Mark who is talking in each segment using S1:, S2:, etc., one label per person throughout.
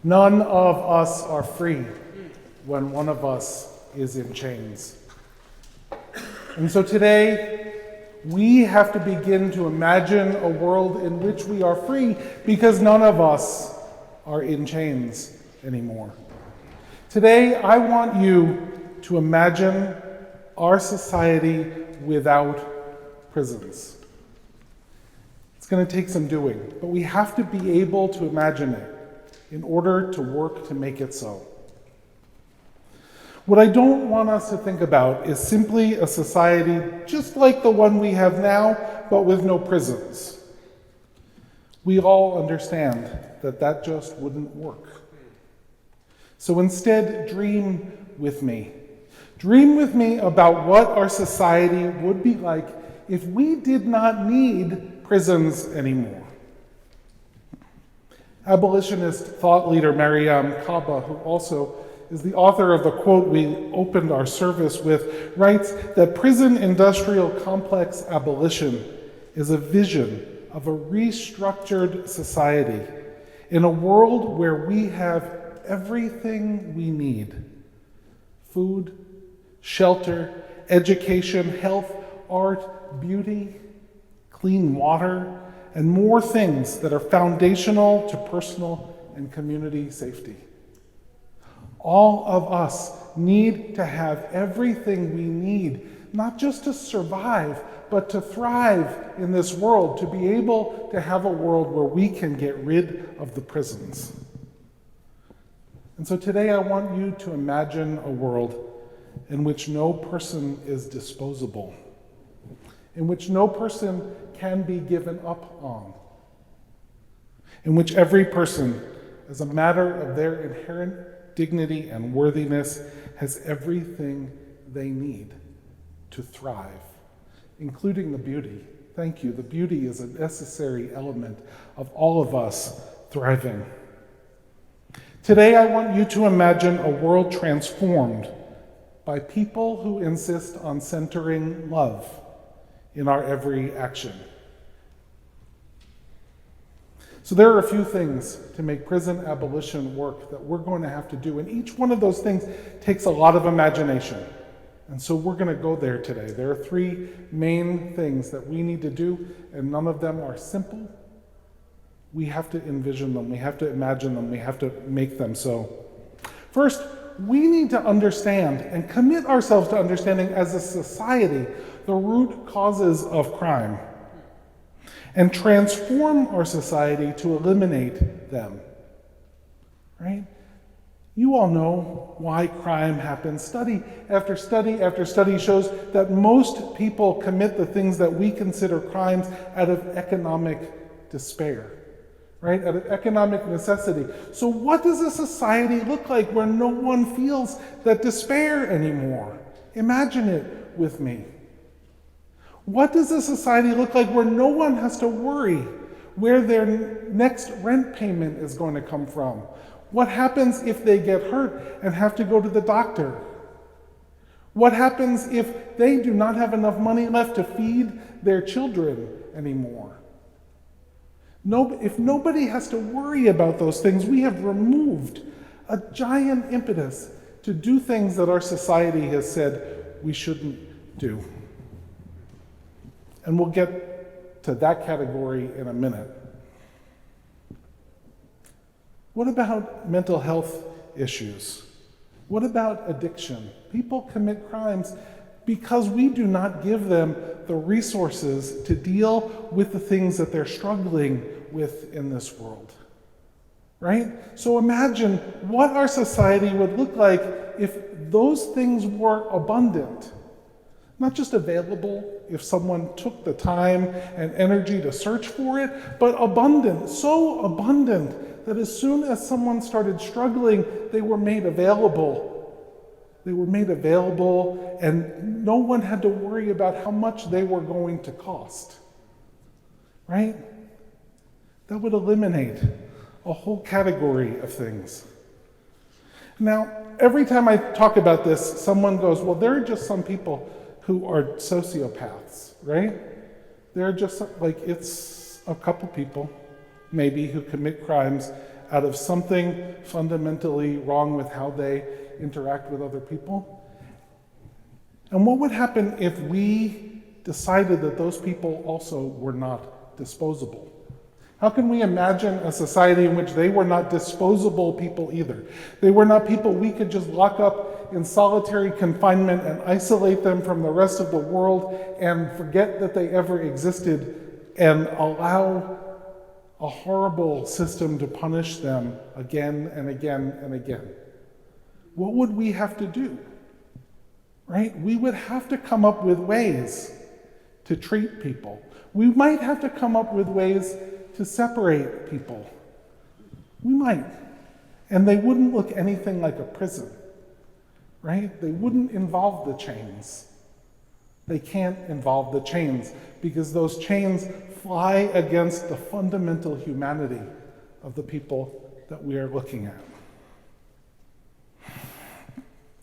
S1: None of us are free when one of us is in chains. And so today, we have to begin to imagine a world in which we are free because none of us are in chains anymore. Today, I want you to imagine our society without prisons. It's going to take some doing, but we have to be able to imagine it in order to work to make it so. What I don't want us to think about is simply a society just like the one we have now, but with no prisons. We all understand that that just wouldn't work. So instead, dream with me. Dream with me about what our society would be like if we did not need prisons anymore. Abolitionist thought leader Mariam Kaba, who also is the author of the quote we opened our service with, writes that prison industrial complex abolition is a vision of a restructured society in a world where we have everything we need: food, shelter, education, health, art, beauty, clean water, and more things that are foundational to personal and community safety. All of us need to have everything we need, not just to survive, but to thrive in this world, to be able to have a world where we can get rid of the prisons. And so today I want you to imagine a world in which no person is disposable, in which no person can be given up on, in which every person, as a matter of their inherent dignity and worthiness, has everything they need to thrive, including the beauty. Thank you. The beauty is a necessary element of all of us thriving. Today, I want you to imagine a world transformed by people who insist on centering love in our every action. So there are a few things to make prison abolition work that we're going to have to do, and each one of those things takes a lot of imagination. And so we're going to go there today. There are three main things that we need to do, and none of them are simple. We have to envision them, we have to imagine them, we have to make them so. First, we need to understand and commit ourselves to understanding as a society the root causes of crime and transform our society to eliminate them, right? You all know why crime happens. Study after study after study shows that most people commit the things that we consider crimes out of economic despair, right? Out of economic necessity. So what does a society look like where no one feels that despair anymore? Imagine it with me. What does a society look like where no one has to worry where their next rent payment is going to come from? What happens if they get hurt and have to go to the doctor? What happens if they do not have enough money left to feed their children anymore? If nobody has to worry about those things, we have removed a giant impetus to do things that our society has said we shouldn't do. And we'll get to that category in a minute. What about mental health issues? What about addiction? People commit crimes because we do not give them the resources to deal with the things that they're struggling with in this world, right? So imagine what our society would look like if those things were abundant. Not just available if someone took the time and energy to search for it, but abundant, so abundant that as soon as someone started struggling, they were made available. They were made available, and no one had to worry about how much they were going to cost, right? That would eliminate a whole category of things. Now, every time I talk about this, someone goes, well, there are just some people who are sociopaths, right? They're just like, it's a couple people, maybe, who commit crimes out of something fundamentally wrong with how they interact with other people? And what would happen if we decided that those people also were not disposable? How can we imagine a society in which they were not disposable people either? They were not people we could just lock up in solitary confinement and isolate them from the rest of the world and forget that they ever existed and allow a horrible system to punish them again and again and again. What would we have to do? Right? We would have to come up with ways to treat people. We might have to come up with ways to separate people. We might. And they wouldn't look anything like a prison, right? They wouldn't involve the chains. They can't involve the chains because those chains fly against the fundamental humanity of the people that we are looking at.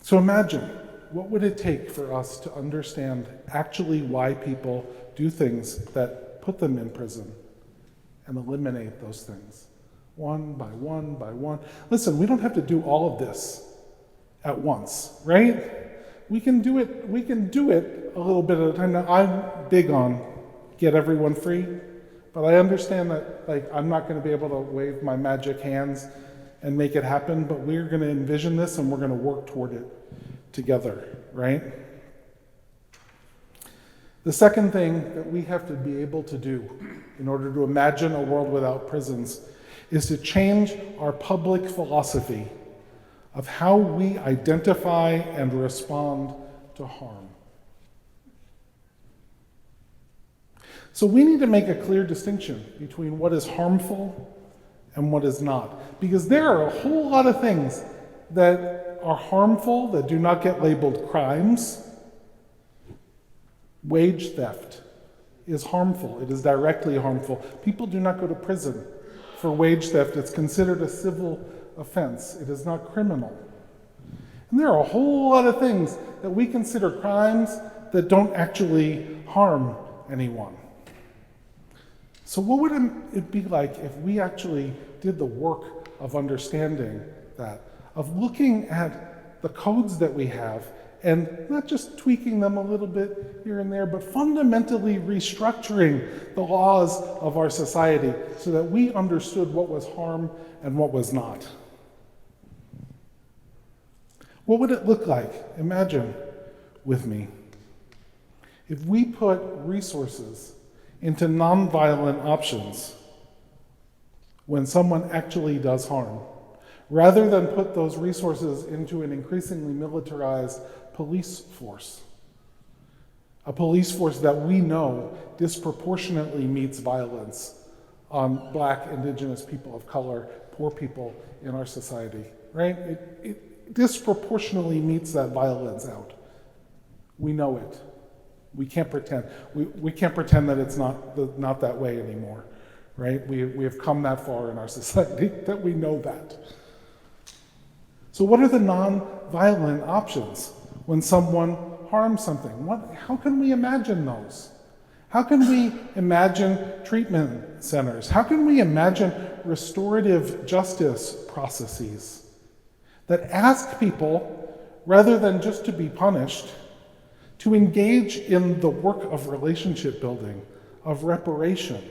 S1: So imagine, what would it take for us to understand actually why people do things that put them in prison and eliminate those things one by one by one? Listen, we don't have to do all of this at once, right? We can do it a little bit at a time. Now, I'm big on get everyone free, but I understand that I'm not going to be able to wave my magic hands and make it happen, but we're going to envision this and we're going to work toward it together, right? The second thing that we have to be able to do in order to imagine a world without prisons is to change our public philosophy of how we identify and respond to harm. So we need to make a clear distinction between what is harmful and what is not. Because there are a whole lot of things that are harmful that do not get labeled crimes. Wage theft is harmful. It is directly harmful. People do not go to prison for wage theft. It's considered a civil offense. It is not criminal. And there are a whole lot of things that we consider crimes that don't actually harm anyone. So what would it be like if we actually did the work of understanding that, of looking at the codes that we have and not just tweaking them a little bit here and there, but fundamentally restructuring the laws of our society so that we understood what was harm and what was not? What would it look like? Imagine with me if we put resources into nonviolent options when someone actually does harm, rather than put those resources into an increasingly militarized police force. A police force that we know disproportionately meets violence on Black, Indigenous people of color, poor people in our society, right? It disproportionately meets that violence out. We know it. We can't pretend. We can't pretend that it's not that way anymore, right? We have come that far in our society that we know that. So what are the non-violent options when someone harms something? How can we imagine those? How can we imagine treatment centers? How can we imagine restorative justice processes that ask people, rather than just to be punished, to engage in the work of relationship building, of reparation?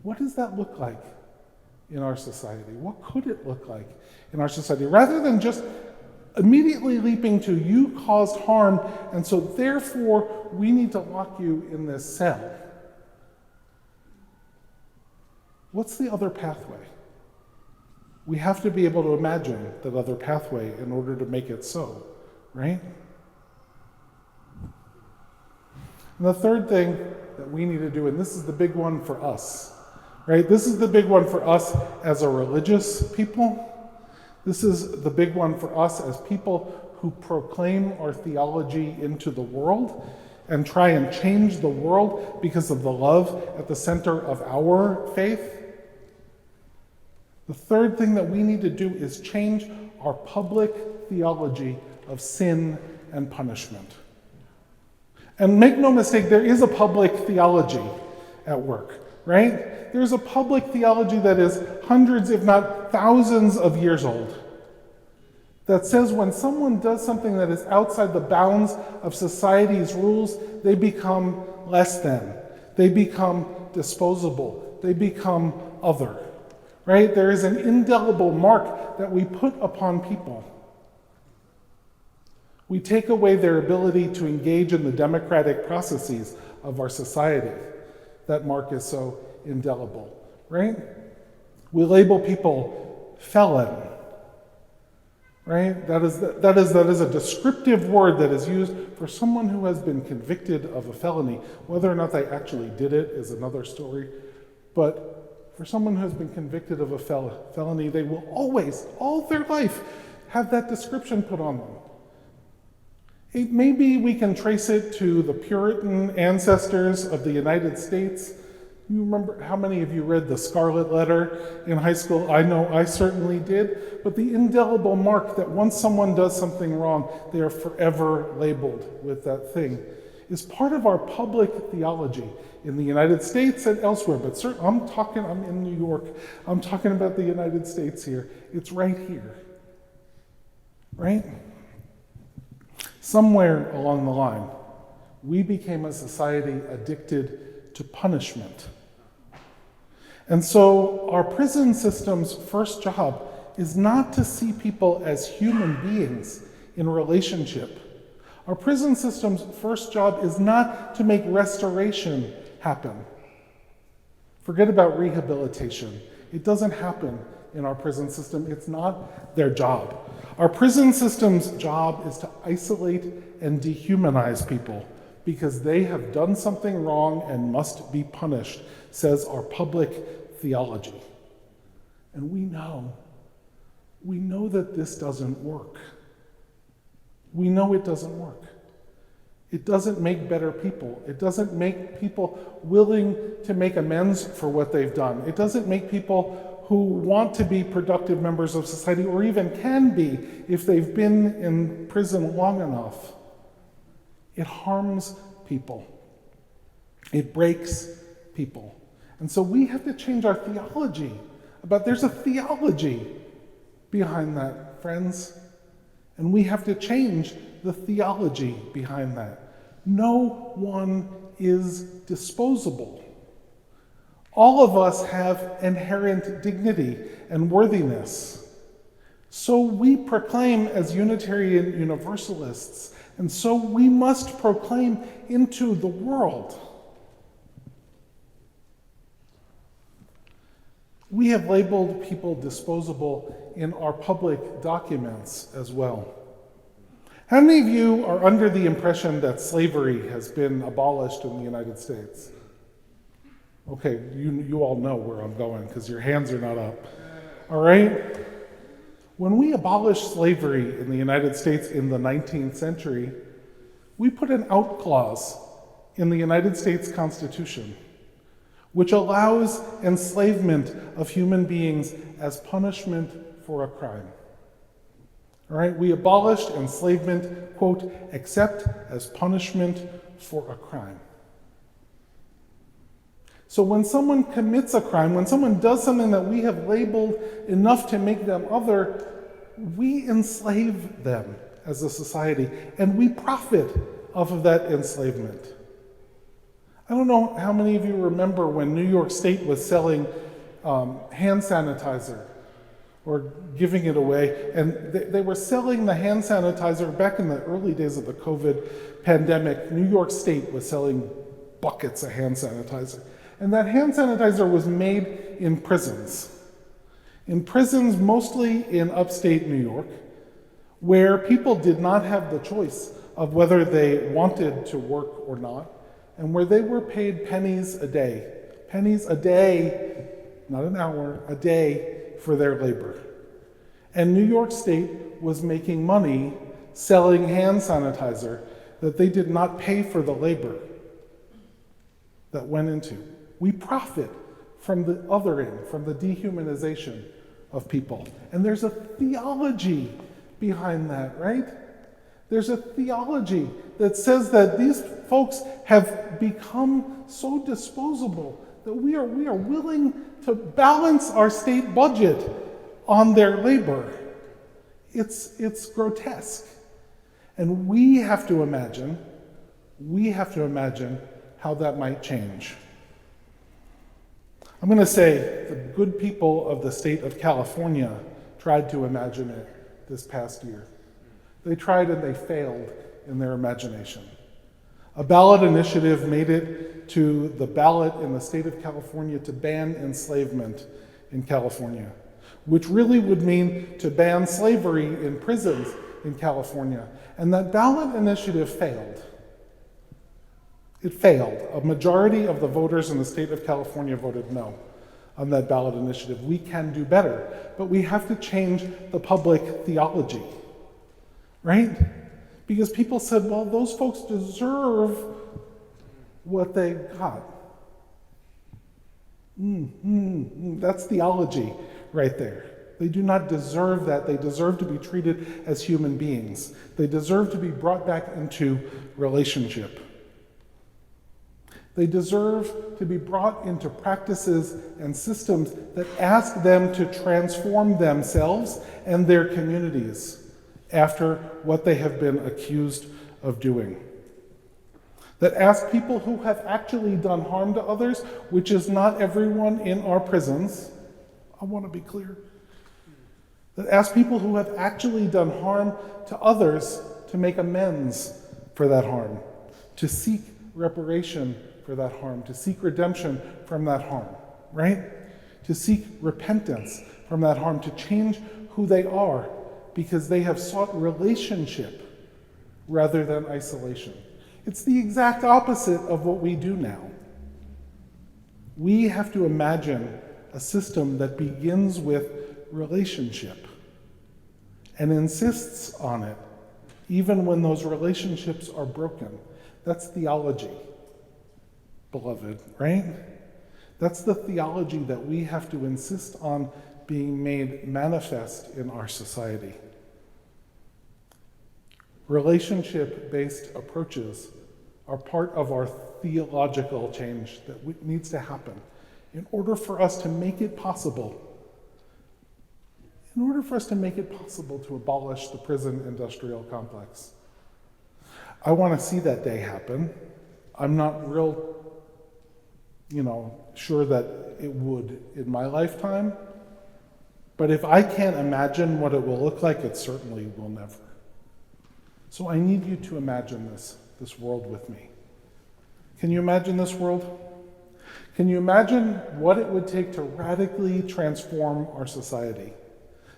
S1: What does that look like in our society? What could it look like in our society? Rather than just immediately leaping to, you caused harm, and so therefore we need to lock you in this cell. What's the other pathway? We have to be able to imagine that other pathway in order to make it so, right? And the third thing that we need to do, and this is the big one for us, right? This is the big one for us as a religious people. This is the big one for us as people who proclaim our theology into the world and try and change the world because of the love at the center of our faith. The third thing that we need to do is change our public theology of sin and punishment. And make no mistake, there is a public theology at work. right? There's a public theology that is hundreds, if not thousands of years old, that says when someone does something that is outside the bounds of society's rules, they become less than. They become disposable. They become other, right? There is an indelible mark that we put upon people. We take away their ability to engage in the democratic processes of our society. That mark is so indelible, right? We label people felon, right? That is a descriptive word that is used for someone who has been convicted of a felony. Whether or not they actually did it is another story. But for someone who has been convicted of a felony, they will always, all their life, have that description put on them. Maybe we can trace it to the Puritan ancestors of the United States. You remember, how many of you read The Scarlet Letter in high school? I know I certainly did. But the indelible mark that once someone does something wrong, they are forever labeled with that thing is part of our public theology in the United States and elsewhere. But I'm in New York. I'm talking about the United States here. It's right here, right? Somewhere along the line, we became a society addicted to punishment. And so our prison system's first job is not to see people as human beings in relationship. Our prison system's first job is not to make restoration happen. Forget about rehabilitation. It doesn't happen in our prison system. It's not their job. Our prison system's job is to isolate and dehumanize people because they have done something wrong and must be punished, says our public theology. And we know that this doesn't work. We know it doesn't work. It doesn't make better people. It doesn't make people willing to make amends for what they've done. It doesn't make people who want to be productive members of society, or even can be if they've been in prison long enough. It harms people. It breaks people. And so we have to change our theology. There's a theology behind that, friends. And we have to change the theology behind that. No one is disposable. All of us have inherent dignity and worthiness. So we proclaim as Unitarian Universalists, and so we must proclaim into the world. We have labeled people disposable in our public documents as well. How many of you are under the impression that slavery has been abolished in the United States? Okay, you all know where I'm going because your hands are not up. All right? When we abolished slavery in the United States in the 19th century, we put an out clause in the United States Constitution which allows enslavement of human beings as punishment for a crime. All right? We abolished enslavement, quote, except as punishment for a crime. So when someone commits a crime, when someone does something that we have labeled enough to make them other, we enslave them as a society, and we profit off of that enslavement. I don't know how many of you remember when New York State was selling hand sanitizer or giving it away, and they were selling the hand sanitizer back in the early days of the COVID pandemic. New York State was selling buckets of hand sanitizer. And that hand sanitizer was made in prisons. In prisons, mostly in upstate New York, where people did not have the choice of whether they wanted to work or not, and where they were paid pennies a day, not an hour, a day for their labor. And New York State was making money selling hand sanitizer that they did not pay for the labor that went into. We profit from the othering, from the dehumanization of people. And there's a theology behind that, right? There's a theology that says that these folks have become so disposable that we are willing to balance our state budget on their labor. It's grotesque. And we have to imagine how that might change. I'm going to say the good people of the state of California tried to imagine it this past year. They tried and they failed in their imagination. A ballot initiative made it to the ballot in the state of California to ban enslavement in California, which really would mean to ban slavery in prisons in California. And that ballot initiative failed. It failed. A majority of the voters in the state of California voted no on that ballot initiative. We can do better, but we have to change the public theology, right? Because people said, well, those folks deserve what they got. That's theology right there. They do not deserve that. They deserve to be treated as human beings. They deserve to be brought back into relationship. They deserve to be brought into practices and systems that ask them to transform themselves and their communities after what they have been accused of doing. That ask people who have actually done harm to others, which is not everyone in our prisons, I want to be clear, that ask people who have actually done harm to others to make amends for that harm, to seek reparation for that harm, to seek redemption from that harm, right? To seek repentance from that harm, to change who they are because they have sought relationship rather than isolation. It's the exact opposite of what we do now. We have to imagine a system that begins with relationship and insists on it, even when those relationships are broken. That's theology, beloved, right? That's the theology that we have to insist on being made manifest in our society. Relationship-based approaches are part of our theological change that needs to happen in order for us to make it possible. In order for us to make it possible to abolish the prison industrial complex. I want to see that day happen. I'm not real, sure that it would in my lifetime, but if I can't imagine what it will look like, it certainly will never. So I need you to imagine this world with me. Can you imagine this world? Can you imagine what it would take to radically transform our society?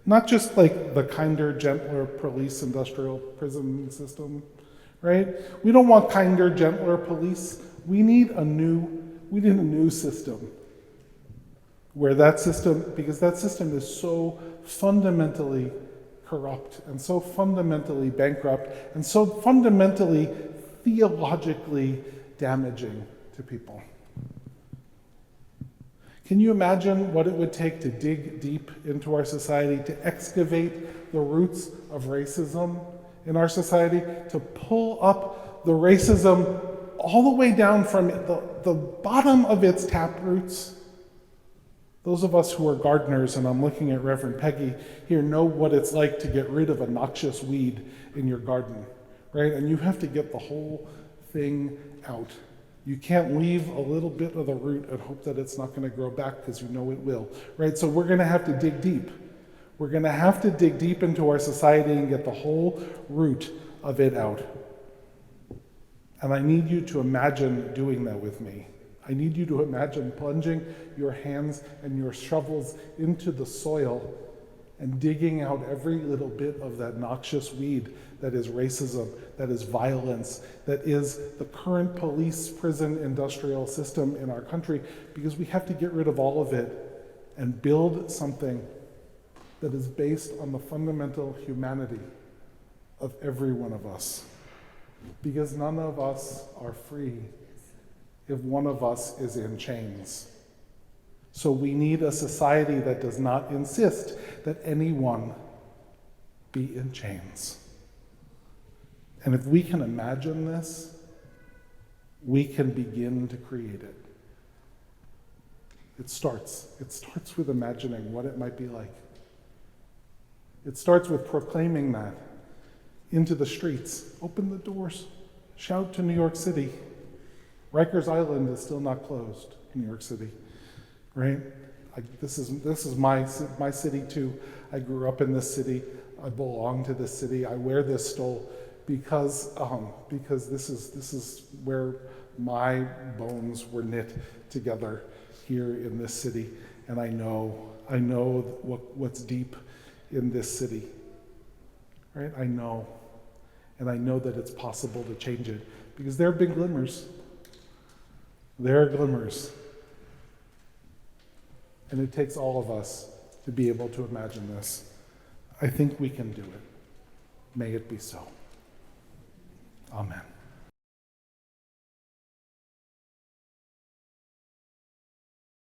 S1: Not just like the kinder, gentler police industrial prison system, right? We don't want kinder, gentler police. We need a new system because that system is so fundamentally corrupt and so fundamentally bankrupt and so fundamentally theologically damaging to people. Can you imagine what it would take to dig deep into our society, to excavate the roots of racism in our society, to pull up the racism all the way down from the bottom of its tap roots? Those of us who are gardeners, and I'm looking at Reverend Peggy here, know what it's like to get rid of a noxious weed in your garden, right? And you have to get the whole thing out. You can't leave a little bit of the root and hope that it's not going to grow back because you know it will, right? So we're going to have to dig deep. We're going to have to dig deep into our society and get the whole root of it out. And I need you to imagine doing that with me. I need you to imagine plunging your hands and your shovels into the soil and digging out every little bit of that noxious weed that is racism, that is violence, that is the current police prison industrial system in our country, because we have to get rid of all of it and build something that is based on the fundamental humanity of every one of us. Because none of us are free if one of us is in chains. So we need a society that does not insist that anyone be in chains. And if we can imagine this, we can begin to create it. It starts with imagining what it might be like. It starts with proclaiming that into the streets. Open the doors. Shout to New York City. Rikers Island is still not closed in New York City, right? This is my city too. I grew up in this city. I belong to this city. I wear this stole because this is where my bones were knit together here in this city, and I know what's deep in this city, right? I know, and I know that it's possible to change it because there have been glimmers. There are glimmers, and it takes all of us to be able to imagine this. I think we can do it. May it be so. Amen.